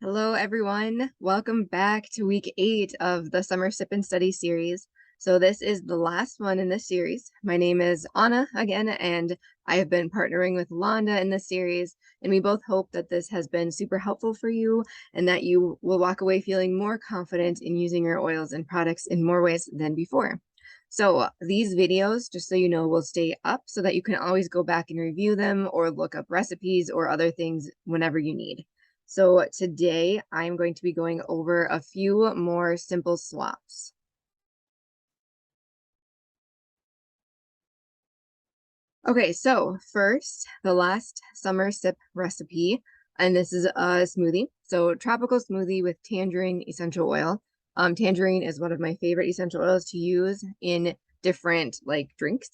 Hello, everyone. Welcome back to week 8 of the Summer Sip and Study series. So this is the last one in this series. My name is Anna again, and I have been partnering with Londa in this series, and we both hope that this has been super helpful for you and that you will walk away feeling more confident in using your oils and products in more ways than before. So these videos, just so you know, will stay up so that you can always go back and review them or look up recipes or other things whenever you need. So today I'm going to be going over a few more simple swaps. Okay, so first, the last summer sip recipe, and this is a smoothie. So tropical smoothie with tangerine essential oil. Tangerine is one of my favorite essential oils to use in different like drinks.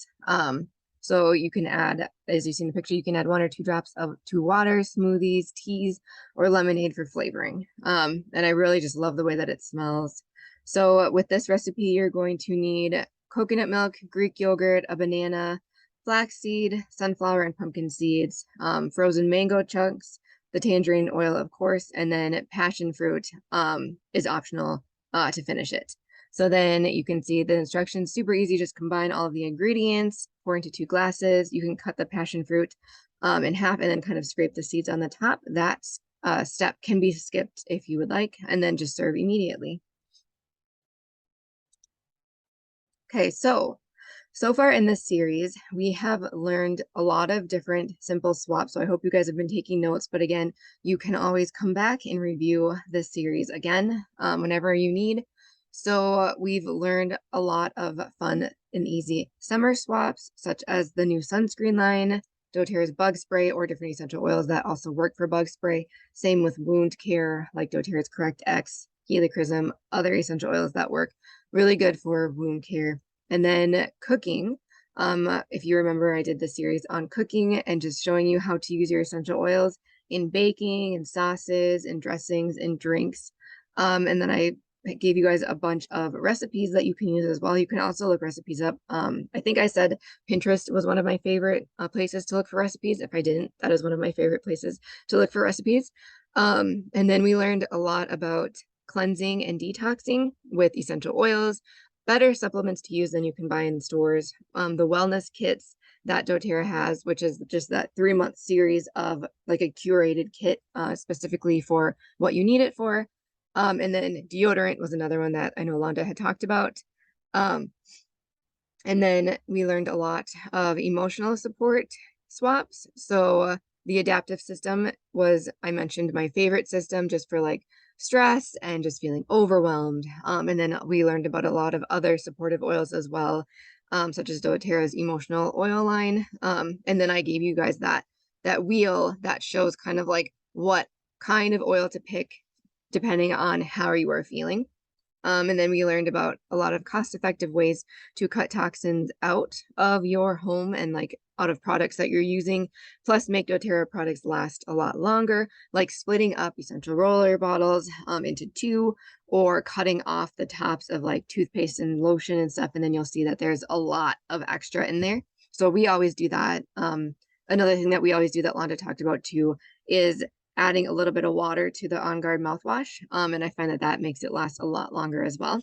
So you can add, as you see in the picture, you can add 1 or 2 drops to water, smoothies, teas, or lemonade for flavoring. And I really just love the way that it smells. So with this recipe, you're going to need coconut milk, Greek yogurt, a banana, flaxseed, sunflower, and pumpkin seeds, frozen mango chunks, the tangerine oil, of course, and then passion fruit is optional to finish it. So then you can see the instructions, super easy. Just combine all of the ingredients, pour into 2 glasses. You can cut the passion fruit in half and then kind of scrape the seeds on the top. That step can be skipped if you would like, and then just serve immediately. Okay, so far in this series, we have learned a lot of different simple swaps. So I hope you guys have been taking notes, but again, you can always come back and review this series again whenever you need. So we've learned a lot of fun and easy summer swaps, such as the new sunscreen line, doTERRA's bug spray, or different essential oils that also work for bug spray. Same with wound care, like doTERRA's Correct X, Helichrysum, other essential oils that work really good for wound care. And then cooking. If you remember, I did the series on cooking and just showing you how to use your essential oils in baking and sauces and dressings and drinks. And then I gave you guys a bunch of recipes that you can use as well. You can also look recipes up. I think I said Pinterest was one of my favorite places to look for recipes. If I didn't, that is one of my favorite places to look for recipes. And then we learned a lot about cleansing and detoxing with essential oils, better supplements to use than you can buy in stores. The wellness kits that doTERRA has, which is just that 3-month series of like a curated kit specifically for what you need it for. And then deodorant was another one that I know Londa had talked about. Um, and then we learned a lot of emotional support swaps. So the adaptive system was, I mentioned, my favorite system just for like stress and just feeling overwhelmed. And then we learned about a lot of other supportive oils as well, such as doTERRA's emotional oil line. And then I gave you guys that wheel that shows kind of like what kind of oil to pick depending on how you are feeling. And then we learned about a lot of cost-effective ways to cut toxins out of your home and like out of products that you're using, plus make doTERRA products last a lot longer, like splitting up essential roller bottles into 2 or cutting off the tops of like toothpaste and lotion and stuff. And then you'll see that there's a lot of extra in there. So we always do that. Another thing that we always do that Londa talked about too is adding a little bit of water to the On Guard mouthwash. And I find that that makes it last a lot longer as well.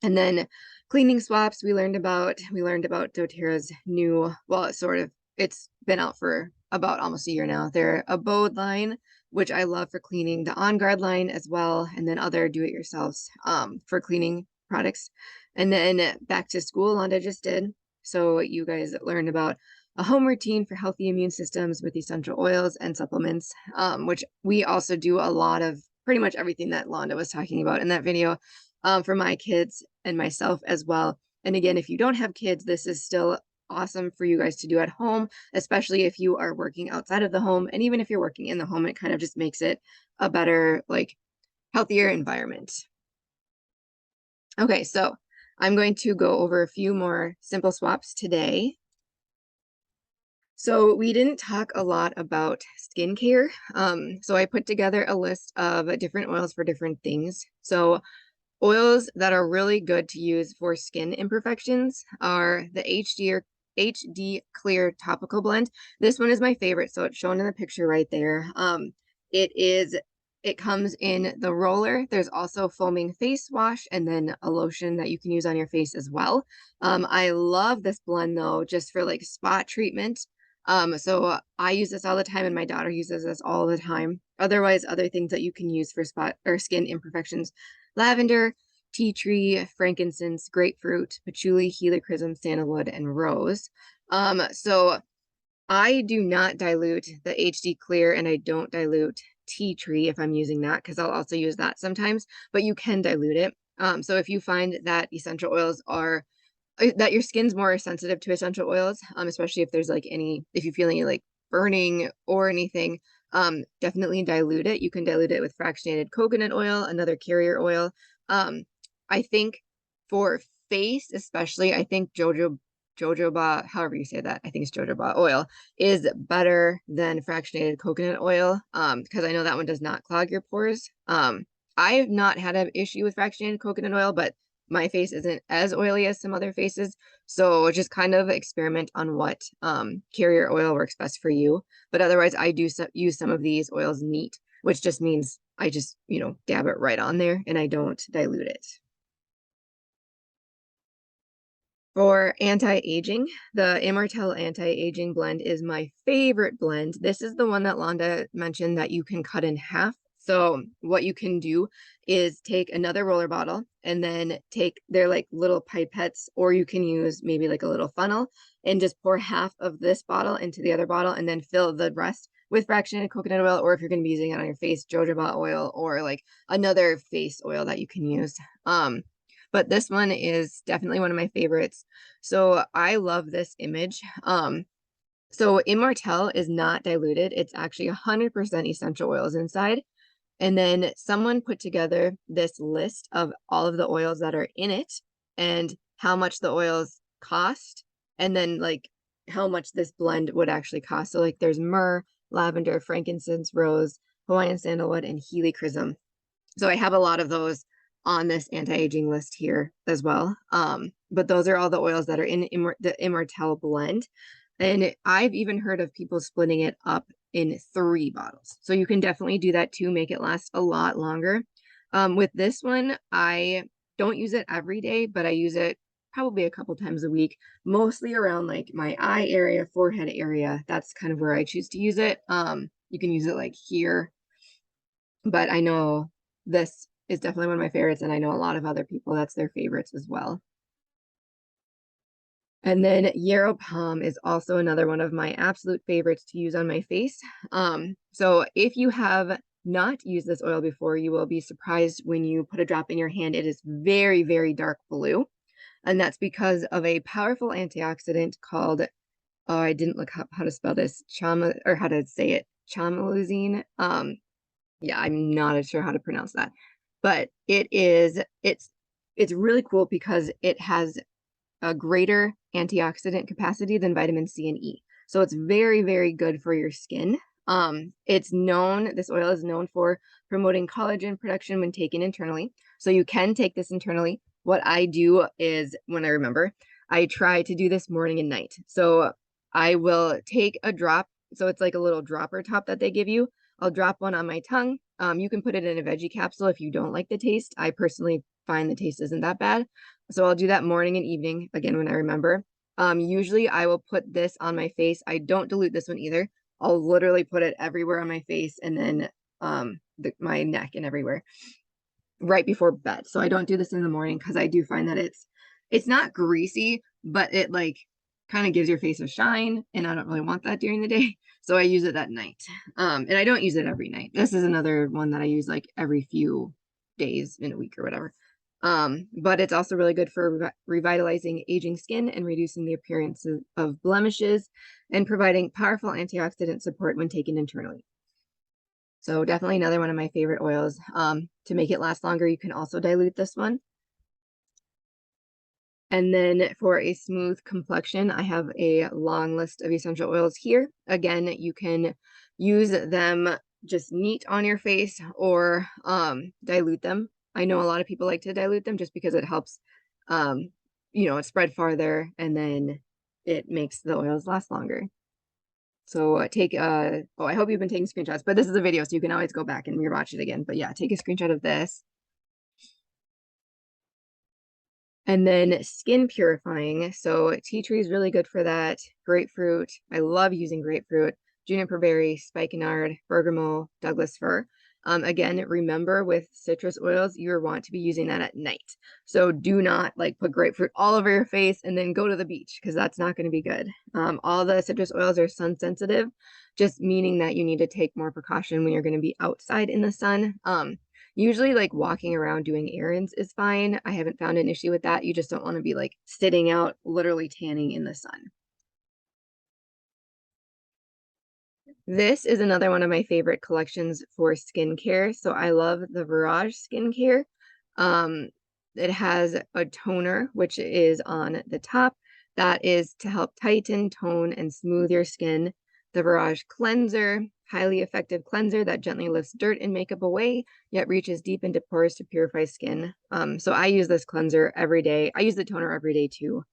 And then cleaning swaps, we learned about doTERRA's new, well, it's been out for about almost a year now. Their Abode line, which I love for cleaning, the On Guard line as well, and then other do-it-yourselves for cleaning products. And then back to school, Londa just did. So you guys learned about a home routine for healthy immune systems with essential oils and supplements, which we also do a lot of pretty much everything that Londa was talking about in that video for my kids and myself as well. And again, if you don't have kids, this is still awesome for you guys to do at home, especially if you are working outside of the home. And even if you're working in the home, it kind of just makes it a better, like, healthier environment. Okay, so I'm going to go over a few more simple swaps today. So we didn't talk a lot about skincare. So I put together a list of different oils for different things. So oils that are really good to use for skin imperfections are the HD Clear Topical Blend. This one is my favorite, so it's shown in the picture right there. It is it comes in the roller. There's also foaming face wash and then a lotion that you can use on your face as well. I love this blend though, just for like spot treatment. So I use this all the time and my daughter uses this all the time. Otherwise, other things that you can use for spot or skin imperfections: lavender, tea tree, frankincense, grapefruit, patchouli, helichrysum, sandalwood, and rose. So I do not dilute the HD Clear and I don't dilute tea tree if I'm using that, because I'll also use that sometimes, but you can dilute it. So if you find that essential oils are that your skin's more sensitive to essential oils, especially if there's like if you feel any like burning or anything, definitely dilute it. You can dilute it with fractionated coconut oil, another carrier oil. Um, I think for face, especially, I think jojoba, however you say that, I think it's jojoba oil, is better than fractionated coconut oil, because I know that one does not clog your pores. I've not had an issue with fractionated coconut oil, but my face isn't as oily as some other faces. So just kind of experiment on what carrier oil works best for you. But otherwise, I do use some of these oils neat, which just means I just, dab it right on there and I don't dilute it. For anti-aging, the Immortelle anti-aging blend is my favorite blend. This is the one that Londa mentioned that you can cut in half. So what you can do is take another roller bottle and then take their like little pipettes, or you can use maybe like a little funnel and just pour half of this bottle into the other bottle and then fill the rest with fractionated coconut oil, or if you're going to be using it on your face, jojoba oil or like another face oil that you can use. But this one is definitely one of my favorites. So I love this image. So Immortelle is not diluted. It's actually 100% essential oils inside. And then someone put together this list of all of the oils that are in it and how much the oils cost, and then like how much this blend would actually cost. So like there's myrrh, lavender, frankincense, rose, Hawaiian sandalwood, and helichrysum. So I have a lot of those on this anti-aging list here as well. But those are all the oils that are in the Immortelle blend. And I've even heard of people splitting it up in 3 bottles. So you can definitely do that too, make it last a lot longer. With this one, I don't use it every day, but I use it probably a couple times a week, mostly around like my eye area, forehead area. That's kind of where I choose to use it. You can use it like here, but I know this is definitely one of my favorites, and I know a lot of other people that's their favorites as well. And then Yarrow Pom is also another one of my absolute favorites to use on my face. So if you have not used this oil before, you will be surprised when you put a drop in your hand. It is very, very dark blue. And that's because of a powerful antioxidant called, oh, I didn't look up how to spell this, or how to say it, chamomile. Yeah, I'm not sure how to pronounce that, but it's really cool because it has a greater antioxidant capacity than vitamin C and E. So it's very, very good for your skin. This oil is known for promoting collagen production when taken internally. So you can take this internally. What I do is, when I remember, I try to do this morning and night. So I will take a drop. So it's like a little dropper top that they give you. I'll drop one on my tongue. You can put it in a veggie capsule if you don't like the taste. I personally find the taste isn't that bad. So I'll do that morning and evening, again, when I remember. Usually I will put this on my face. I don't dilute this one either. I'll literally put it everywhere on my face and then my neck and everywhere right before bed. So I don't do this in the morning because I do find that it's not greasy, but it like kind of gives your face a shine, and I don't really want that during the day. So I use it at night. And I don't use it every night. This is another one that I use like every few days in a week or whatever. But it's also really good for revitalizing aging skin and reducing the appearance of blemishes and providing powerful antioxidant support when taken internally. So definitely another one of my favorite oils. To make it last longer, you can also dilute this one. And then for a smooth complexion, I have a long list of essential oils here. Again, you can use them just neat on your face or dilute them. I know a lot of people like to dilute them just because it helps, it spread farther, and then it makes the oils last longer. So take oh, I hope you've been taking screenshots, but this is a video, so you can always go back and rewatch it again. But yeah, take a screenshot of this. And then skin purifying. So tea tree is really good for that. Grapefruit. I love using grapefruit. Juniper berry, spikenard, bergamot, Douglas fir. Again, remember with citrus oils, you want to be using that at night. So do not like put grapefruit all over your face and then go to the beach because that's not going to be good. All the citrus oils are sun sensitive, just meaning that you need to take more precaution when you're going to be outside in the sun. Usually like walking around doing errands is fine. I haven't found an issue with that. You just don't want to be like sitting out literally tanning in the sun. This is another one of my favorite collections for skincare. So I love the Virage skincare. Um, it has a toner, which is on the top. That is to help tighten, tone, and smooth your skin. The Virage cleanser, highly effective cleanser that gently lifts dirt and makeup away, yet reaches deep into pores to purify skin. So I use this cleanser every day. I use the toner every day too,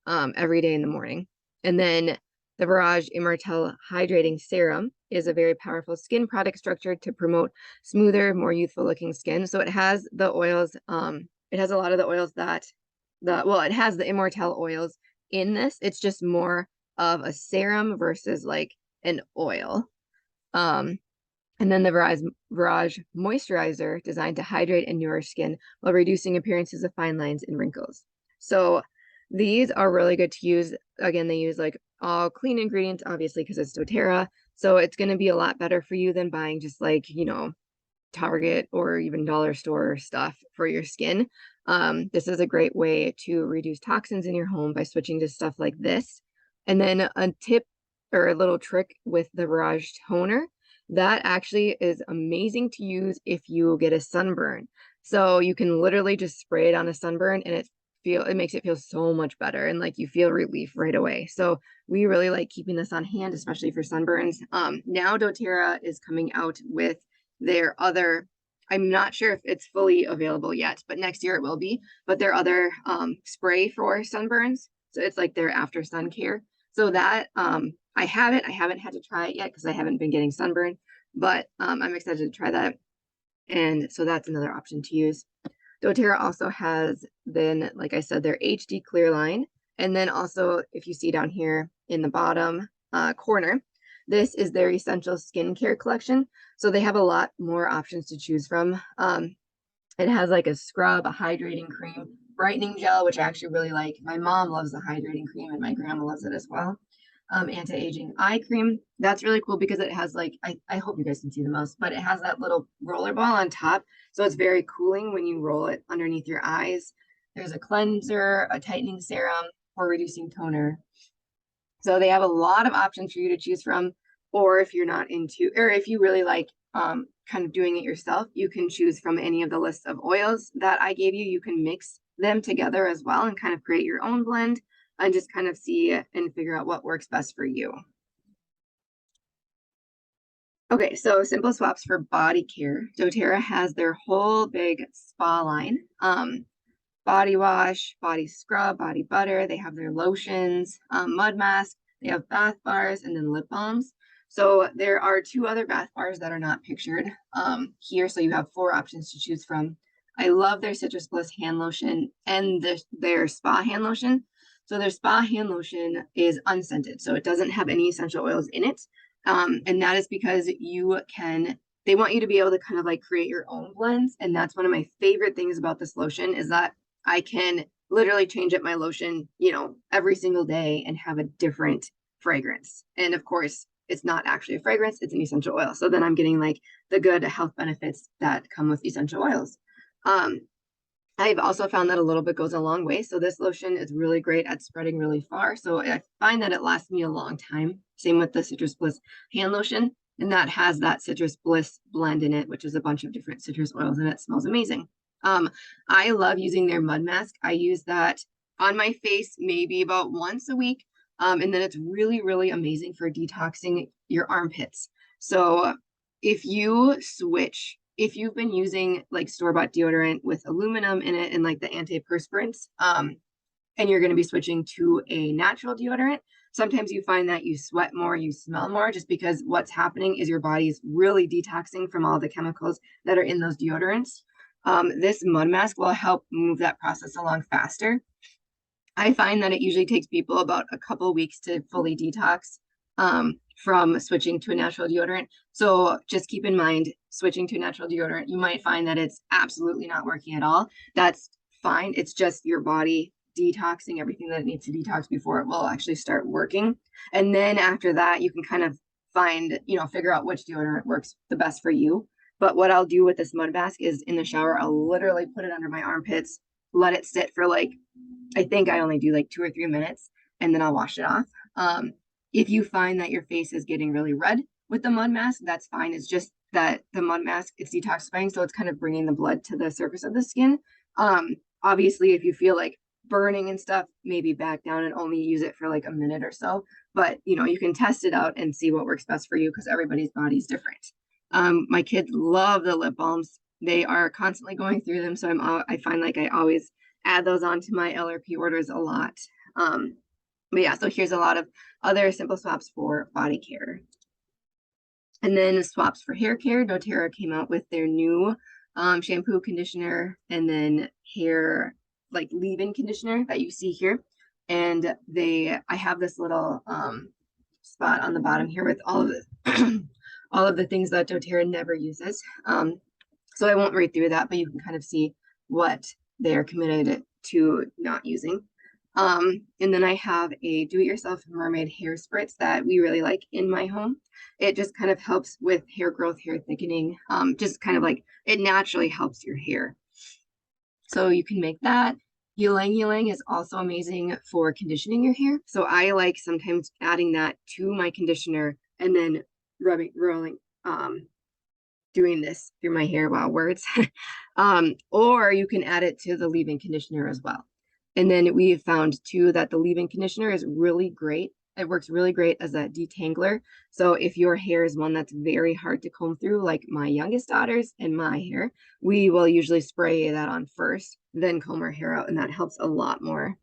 every day in the morning. And then the Virage Immortelle Hydrating Serum is a very powerful skin product structured to promote smoother, more youthful looking skin. So it has the oils, it has a lot of the oils that it has the Immortelle oils in this. It's just more of a serum versus like an oil. And then the Virage Moisturizer designed to hydrate and nourish skin while reducing appearances of fine lines and wrinkles. So these are really good to use. Again, they use like all clean ingredients, obviously, because it's doTERRA. So it's going to be a lot better for you than buying just like, Target or even dollar store stuff for your skin. This is a great way to reduce toxins in your home by switching to stuff like this. And then a tip or a little trick with the Virage toner that actually is amazing to use if you get a sunburn. So you can literally just spray it on a sunburn and it makes it feel so much better and like you feel relief right away. So we really like keeping this on hand, especially for sunburns. Now doTERRA is coming out with their other, I'm not sure if it's fully available yet, but next year it will be, but their other spray for sunburns. So it's like their after sun care. So that I haven't had to try it yet because I haven't been getting sunburn, but I'm excited to try that. And so that's another option to use. doTERRA also has then, like I said, their HD clear line. And then also, if you see down here in the bottom corner, this is their essential skincare collection. So they have a lot more options to choose from. It has like a scrub, a hydrating cream, brightening gel, which I actually really like. My mom loves the hydrating cream and my grandma loves it as well. Anti-aging eye cream. That's really cool because it has like, I hope you guys can see the most, but it has that little roller ball on top. So it's very cooling when you roll it underneath your eyes. There's a cleanser, a tightening serum, or reducing toner. So they have a lot of options for you to choose from. Or if you're not into, or if you really like kind of doing it yourself, you can choose from any of the lists of oils that I gave you. You can mix them together as well and kind of create your own blend and just kind of see and figure out what works best for you. Okay, so simple swaps for body care. doTERRA has their whole big spa line. Body wash, body scrub, body butter. They have their lotions, mud mask. They have bath bars and then lip balms. So there are 2 other bath bars that are not pictured here. So you have 4 options to choose from. I love their Citrus Bliss hand lotion and their spa hand lotion. So their spa hand lotion is unscented. So it doesn't have any essential oils in it. And that is because they want you to be able to kind of like create your own blends. And that's one of my favorite things about this lotion is that I can literally change up my lotion, every single day and have a different fragrance. And of course, it's not actually a fragrance, it's an essential oil. So then I'm getting like the good health benefits that come with essential oils. I've also found that a little bit goes a long way. So this lotion is really great at spreading really far. So I find that it lasts me a long time. Same with the Citrus Bliss hand lotion. And that has that Citrus Bliss blend in it, which is a bunch of different citrus oils, and it smells amazing. I love using their mud mask. I use that on my face maybe about once a week. And then it's really, really amazing for detoxing your armpits. So if you've been using like store-bought deodorant with aluminum in it and like the antiperspirants, and you're going to be switching to a natural deodorant. Sometimes you find that you sweat more, you smell more, just because what's happening is your body's really detoxing from all the chemicals that are in those deodorants. This mud mask will help move that process along faster. I find that it usually takes people about a couple weeks to fully detox from switching to a natural deodorant. So just keep in mind, switching to a natural deodorant, you might find that it's absolutely not working at all. That's fine. It's just your body detoxing everything that it needs to detox before it will actually start working. And then after that, you can kind of find, figure out which deodorant works the best for you. But what I'll do with this mud mask is in the shower, I'll literally put it under my armpits, let it sit for like, I think I only do like 2 or 3 minutes, and then I'll wash it off. If you find that your face is getting really red with the mud mask, that's fine. It's just that the mud mask, it's detoxifying, so it's kind of bringing the blood to the surface of the skin. Obviously, if you feel like burning and stuff, maybe back down and only use it for like a minute or so. But you can test it out and see what works best for you, because everybody's body's different. My kids love the lip balms. They are constantly going through them, so I find like I always add those onto my LRP orders a lot. But yeah, so here's a lot of other simple swaps for body care. And then swaps for hair care. doTERRA came out with their new shampoo, conditioner, and then hair like leave-in conditioner that you see here. And I have this little spot on the bottom here with all of the all of the things that doTERRA never uses. So I won't read through that, but you can kind of see what they're committed to not using. And then I have a do-it-yourself mermaid hair spritz that we really like in my home. It just kind of helps with hair growth, hair thickening, just kind of like it naturally helps your hair. So you can make that. Ylang ylang is also amazing for conditioning your hair. So I like sometimes adding that to my conditioner and then rolling, doing this through my hair. Wow, words. Or you can add it to the leave-in conditioner as well. And then we found too that the leave-in conditioner is really great. It works really great as a detangler. So if your hair is one that's very hard to comb through, like my youngest daughter's and my hair, we will usually spray that on first, then comb our hair out, and that helps a lot more.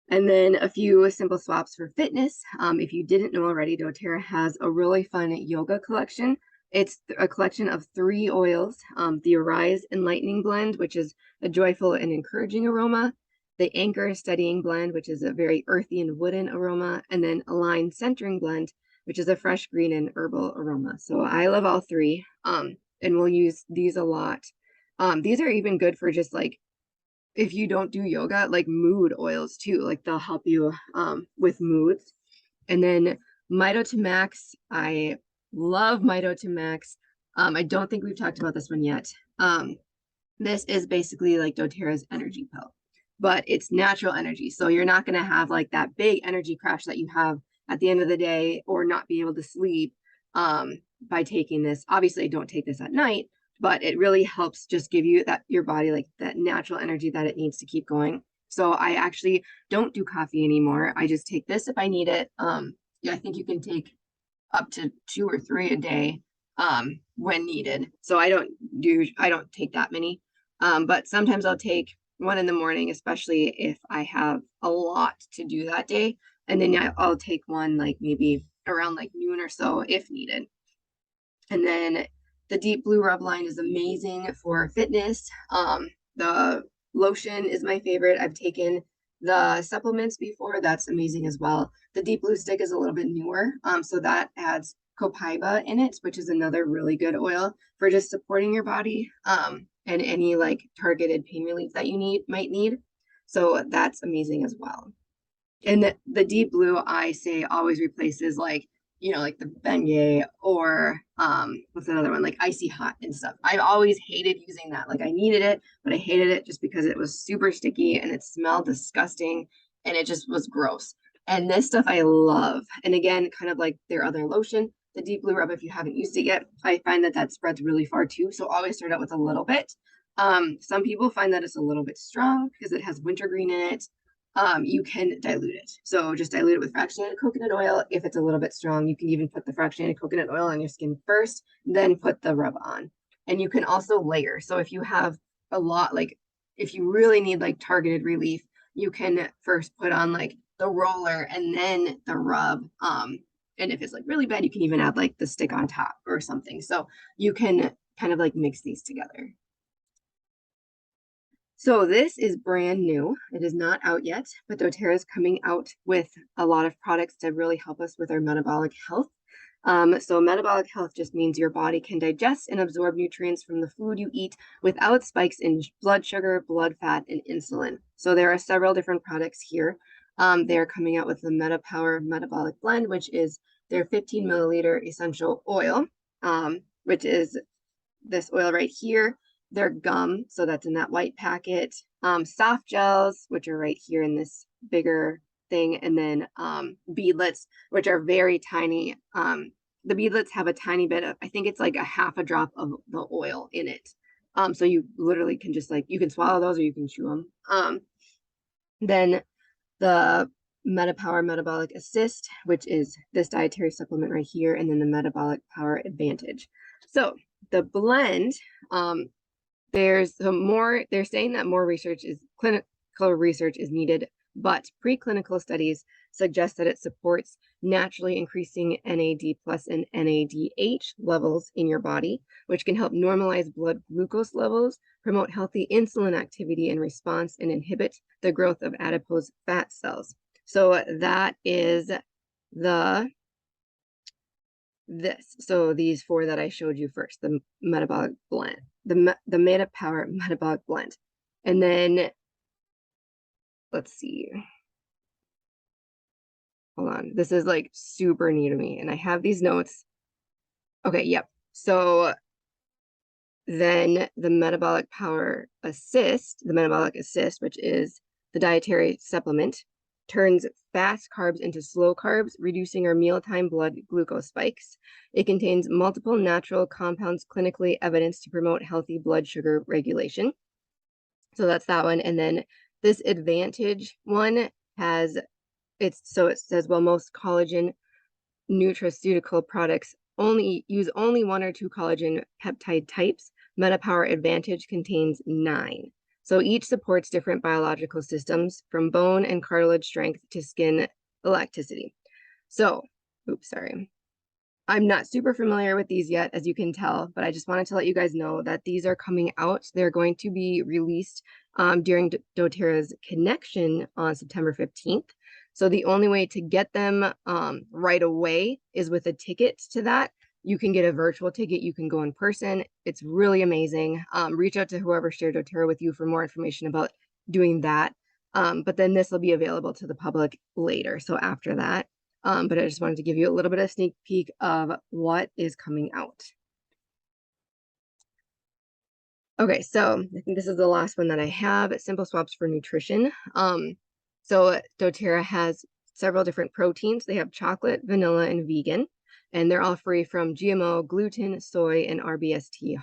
And then a few simple swaps for fitness. If you didn't know already, doTERRA has a really fun yoga collection. It's a collection of 3 oils, the Arise Enlightening Blend, which is a joyful and encouraging aroma, the Anchor Steadying Blend, which is a very earthy and wooden aroma, and then Align Centering Blend, which is a fresh green and herbal aroma. So I love all 3, and we'll use these a lot. These are even good for just like, if you don't do yoga, like mood oils too, like they'll help you with moods. And then Mito to Max, I love Mito to Max. I don't think we've talked about this one yet. This is basically like doTERRA's energy pill, but it's natural energy. So you're not going to have like that big energy crash that you have at the end of the day, or not be able to sleep by taking this. Obviously, don't take this at night, but it really helps just give you that, your body, like that natural energy that it needs to keep going. So I actually don't do coffee anymore. I just take this if I need it. Yeah, I think you can take up to 2 or 3 a day when needed. So I don't take that many. But sometimes I'll take one in the morning, especially if I have a lot to do that day. And then I'll take one like maybe around like noon or so if needed. And then the Deep Blue Rub line is amazing for fitness. The lotion is my favorite. I've taken the supplements before. That's amazing as well. The Deep Blue stick is a little bit newer. So that adds copaiba in it, which is another really good oil for just supporting your body and any like targeted pain relief that you might need. So that's amazing as well. And the Deep Blue, I say, always replaces like like the Bengay or what's another one, like Icy Hot and stuff. I've always hated using that. Like I needed it, but I hated it just because it was super sticky and it smelled disgusting and it just was gross. And this stuff I love. And again, kind of like their other lotion, the Deep Blue Rub, if you haven't used it yet, I find that spreads really far too. So always start out with a little bit. Some people find that it's a little bit strong because it has wintergreen in it. You can dilute it. So just dilute it with fractionated coconut oil. If it's a little bit strong, you can even put the fractionated coconut oil on your skin first, then put the rub on. And you can also layer. So if you have a lot, like if you really need like targeted relief, you can first put on like the roller, and then the rub. And if it's like really bad, you can even add like the stick on top or something. So you can kind of like mix these together. So this is brand new. It is not out yet, but doTERRA is coming out with a lot of products to really help us with our metabolic health. So metabolic health just means your body can digest and absorb nutrients from the food you eat without spikes in blood sugar, blood fat, and insulin. So there are several different products here. They're coming out with the MetaPower Metabolic Blend, which is their 15 milliliter essential oil, which is this oil right here. Their gum, so that's in that white packet. Soft gels, which are right here in this bigger thing, and then beadlets, which are very tiny. The beadlets have a tiny bit of, I think it's like a half a drop of the oil in it. So you literally can just like, you can swallow those or you can chew them. Then the MetaPower Metabolic Assist, which is this dietary supplement right here, and then the Metabolic Power Advantage. So the blend, there's some more, they're saying that more research is clinical research is needed, but preclinical studies suggest that it supports naturally increasing NAD plus and NADH levels in your body, which can help normalize blood glucose levels, promote healthy insulin activity and response, and inhibit the growth of adipose fat cells. So that is so these four that I showed you first, the metabolic blend, the MetaPower Metabolic Blend. And then let's see. Hold on. This is like super new to me. And I have these notes. Okay, yep. So then the Metabolic Power Assist, which is the dietary supplement, turns fast carbs into slow carbs, reducing our mealtime blood glucose spikes. It contains multiple natural compounds clinically evidenced to promote healthy blood sugar regulation. So that's that one. And then this Advantage one has, it says, well, most collagen nutraceutical products use only one or two collagen peptide types. MetaPower Advantage contains 9. So each supports different biological systems, from bone and cartilage strength to skin elasticity. So, oops, sorry. I'm not super familiar with these yet, as you can tell, but I just wanted to let you guys know that these are coming out. They're going to be released during doTERRA's Connection on September 15th. So the only way to get them right away is with a ticket to that. You can get a virtual ticket. You can go in person. It's really amazing. Reach out to whoever shared doTERRA with you for more information about doing that. But then this will be available to the public later. So after that. But I just wanted to give you a little bit of sneak peek of what is coming out. Okay, so I think this is the last one that I have, Simple Swaps for Nutrition. So doTERRA has several different proteins. They have chocolate, vanilla, and vegan, and they're all free from GMO, gluten, soy, and RBST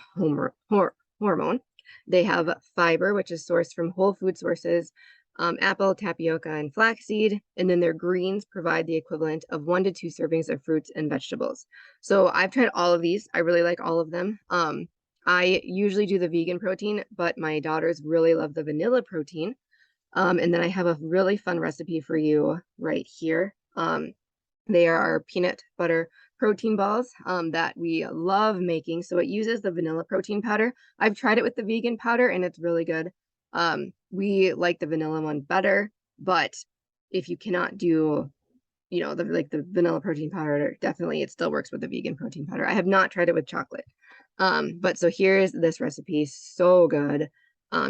hormone. They have fiber, which is sourced from whole food sources, apple, tapioca, and flaxseed, and then their greens provide the equivalent of 1 to 2 servings of fruits and vegetables. So I've tried all of these. I really like all of them. I usually do the vegan protein, but my daughters really love the vanilla protein. And then I have a really fun recipe for you right here. They are our peanut butter protein balls that we love making. So it uses the vanilla protein powder. I've tried it with the vegan powder and it's really good. We like the vanilla one better, but if you cannot do, the vanilla protein powder, definitely it still works with the vegan protein powder. I have not tried it with chocolate. But so here's this recipe, so good.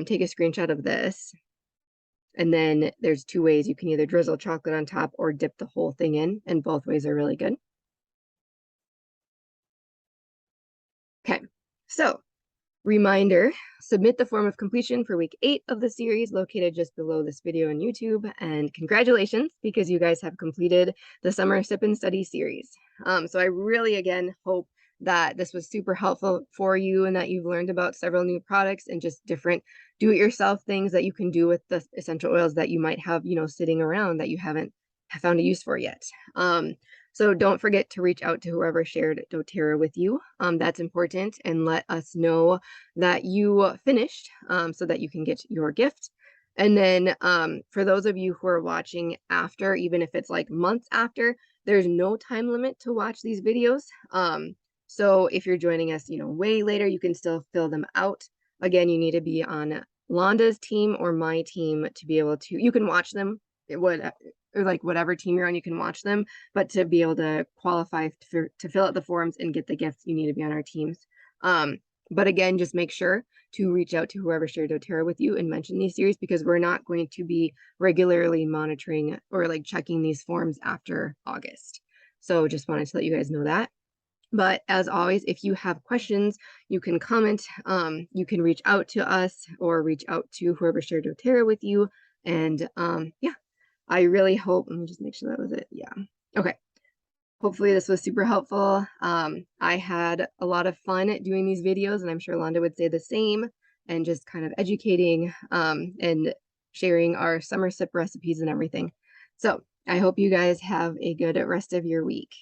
Take a screenshot of this. And then there's 2 ways. You can either drizzle chocolate on top or dip the whole thing in, and both ways are really good. Okay, so reminder, submit the form of completion for week 8 of the series located just below this video on YouTube. And congratulations, because you guys have completed the Summer Sip and Study series. So I really, again, hope that this was super helpful for you and that you've learned about several new products and just different do-it-yourself things that you can do with the essential oils that you might have, sitting around that you haven't found a use for yet. So don't forget to reach out to whoever shared doTERRA with you. That's important, and let us know that you finished so that you can get your gift. And then, for those of you who are watching after, even if it's like months after, there's no time limit to watch these videos. So if you're joining us, way later, you can still fill them out. Again, you need to be on Londa's team or my team to be able to, you can watch them, or like whatever team you're on, you can watch them, but to be able to qualify to fill out the forms and get the gifts, you need to be on our teams. But again, just make sure to reach out to whoever shared doTERRA with you and mention these series, because we're not going to be regularly monitoring or like checking these forms after August. So just wanted to let you guys know that. But as always, if you have questions, you can comment, you can reach out to us or reach out to whoever shared doTERRA with you. And yeah, I really hope, let me just make sure that was it. Yeah. Okay. Hopefully this was super helpful. I had a lot of fun doing these videos, and I'm sure Londa would say the same, and just kind of educating and sharing our summer sip recipes and everything. So I hope you guys have a good rest of your week.